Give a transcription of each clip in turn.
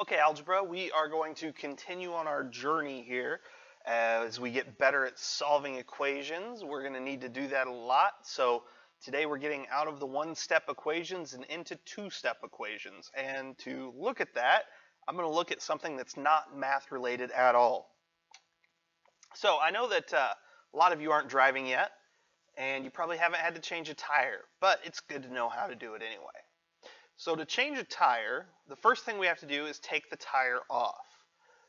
Okay, Algebra, we are going to continue on our journey here as we get better at solving equations. We're going to need to do that a lot. So today we're getting out of the one-step equations and into two-step equations. And to look at that, I'm going to look at something that's not math-related at all. So I know that a lot of you aren't driving yet, and you probably haven't had to change a tire, but it's good to know how to do it anyway. So to change a tire, the first thing we have to do is take the tire off.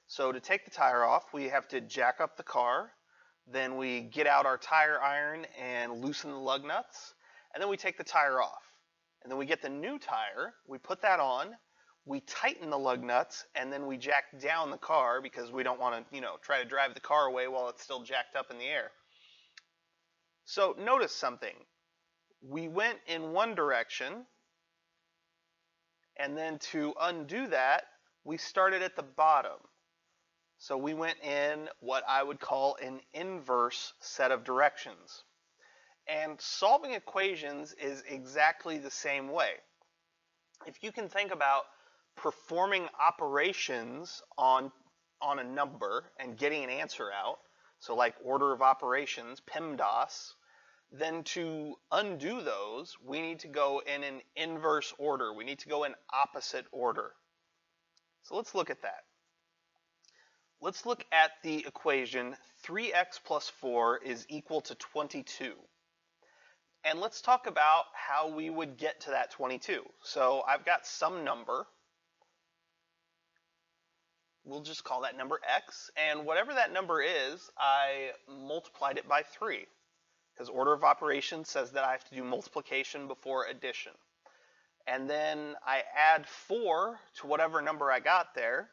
So to take the tire off, we have to jack up the car, then we get out our tire iron and loosen the lug nuts, and then we take the tire off. And then we get the new tire, we put that on, we tighten the lug nuts, and then we jack down the car because we don't want to, try to drive the car away while it's still jacked up in the air. So notice something. We went in one direction, and then to undo that, we started at the bottom. So we went in what I would call an inverse set of directions. And solving equations is exactly the same way. If you can think about performing operations on a number and getting an answer out, so like order of operations, PEMDAS, then to undo those, we need to go in an inverse order. We need to go in opposite order. So let's look at that. Let's look at the equation 3x plus 4 is equal to 22. And let's talk about how we would get to that 22. So I've got some number. We'll just call that number x. And whatever that number is, I multiplied it by 3. Because order of operations says that I have to do multiplication before addition. And then I add 4 to whatever number I got there,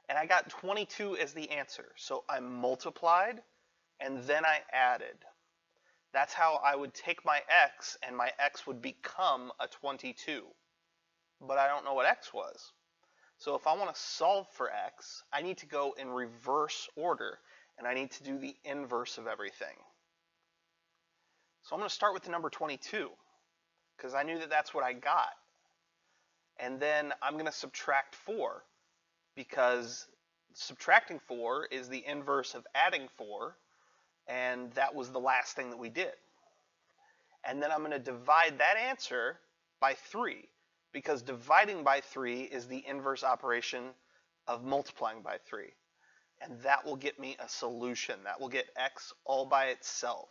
and I got 22 as the answer. So I multiplied, and then I added. That's how I would take my x, and my x would become a 22. But I don't know what x was. So if I want to solve for x, I need to go in reverse order, and I need to do the inverse of everything. So I'm going to start with the number 22 because I knew that that's what I got. And then I'm going to subtract 4 because subtracting 4 is the inverse of adding 4, and that was the last thing that we did. And then I'm going to divide that answer by 3 because dividing by 3 is the inverse operation of multiplying by 3. And that will get me a solution. That will get x all by itself.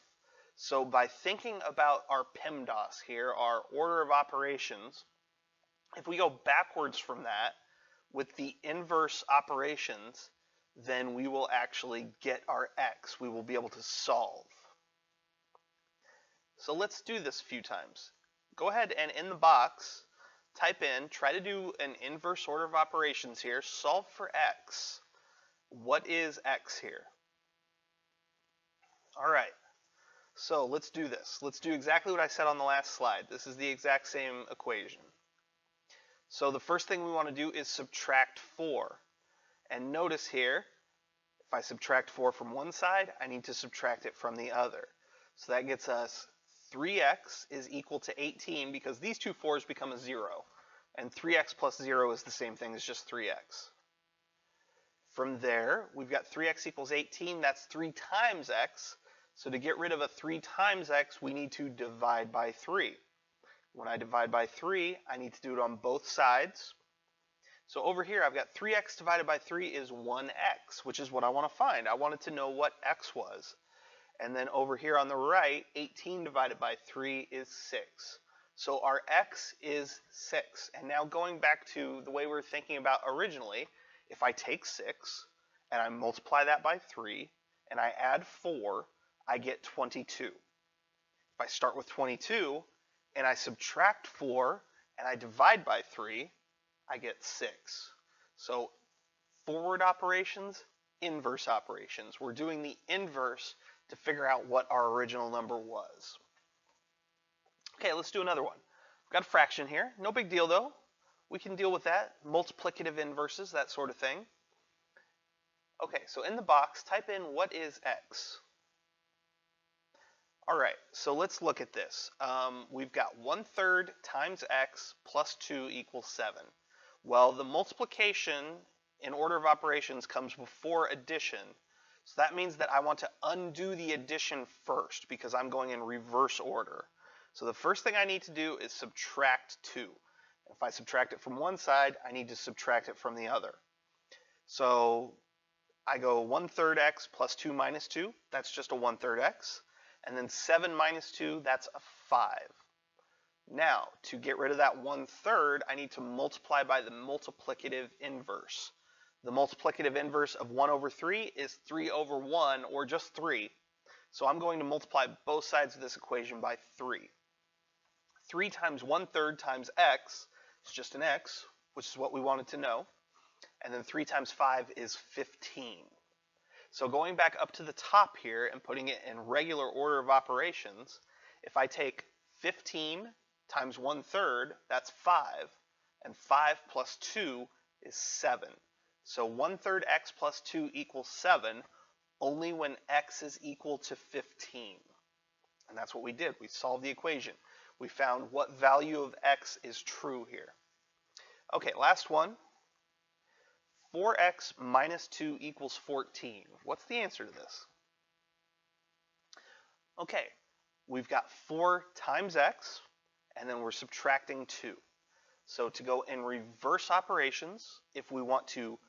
So by thinking about our PEMDAS here, our order of operations, if we go backwards from that with the inverse operations, then we will actually get our x. We will be able to solve. So let's do this a few times. Go ahead and in the box, type in, try to do an inverse order of operations here, solve for x. What is x here? All right. So let's do this. Let's do exactly what I said on the last slide. This is the exact same equation. So the first thing we want to do is subtract 4. And notice here, if I subtract 4 from one side, I need to subtract it from the other. So that gets us 3x is equal to 18 because these two 4's become a 0. And 3x plus 0 is the same thing as just 3x. From there, we've got 3x equals 18. That's 3 times x. So to get rid of a 3 times x, we need to divide by 3. When I divide by 3, I need to do it on both sides. So over here, I've got 3x divided by 3 is 1x, which is what I want to find. I wanted to know what x was. And then over here on the right, 18 divided by 3 is 6. So our x is 6. And now going back to the way we were thinking about originally, if I take 6 and I multiply that by 3 and I add 4, I get 22. If I start with 22 and I subtract 4 and I divide by 3, I get 6. So forward operations, inverse operations. We're doing the inverse to figure out what our original number was. Okay, let's do another one. We've got a fraction here. No big deal though. We can deal with that. Multiplicative inverses, that sort of thing. Okay, so in the box, type in what is x. All right, so let's look at this. We've got 1/3 times x plus 2 equals 7. Well, the multiplication in order of operations comes before addition. So that means that I want to undo the addition first because I'm going in reverse order. So the first thing I need to do is subtract 2. If I subtract it from one side, I need to subtract it from the other. So I go 1/3 x plus 2 minus 2. That's just a 1/3 x. And then 7 minus 2, that's a 5. Now, to get rid of that 1/3, I need to multiply by the multiplicative inverse. The multiplicative inverse of 1 over 3 is 3 over 1, or just 3. So I'm going to multiply both sides of this equation by 3. 3 times 1/3 times x is just an x, which is what we wanted to know. And then 3 times 5 is 15. So going back up to the top here and putting it in regular order of operations, if I take 15 times 1/3, that's 5, and 5 plus 2 is 7. So 1/3 x plus 2 equals 7 only when x is equal to 15. And that's what we did. We solved the equation. We found what value of x is true here. Okay, last one. 4x minus 2 equals 14. What's the answer to this? Okay, we've got 4 times x, and then we're subtracting 2. So to go in reverse operations, if we want to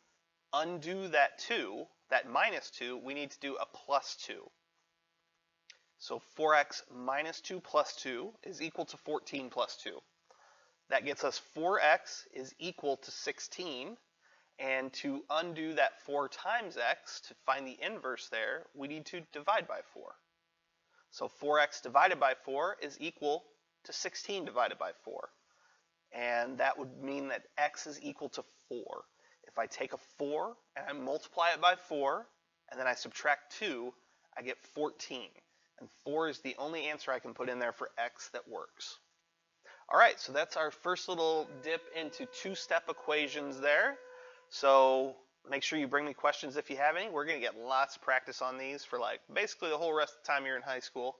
undo that 2, that minus 2, we need to do a plus 2. So 4x minus 2 plus 2 is equal to 14 plus 2. That gets us 4x is equal to 16. And to undo that 4 times x, to find the inverse there, we need to divide by 4. So 4x divided by 4 is equal to 16 divided by 4. And that would mean that x is equal to 4. If I take a 4 and I multiply it by 4, and then I subtract 2, I get 14. And 4 is the only answer I can put in there for x that works. Alright, so that's our first little dip into two-step equations there. So make sure you bring me questions if you have any. We're going to get lots of practice on these for basically the whole rest of the time you're in high school.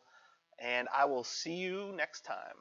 And I will see you next time.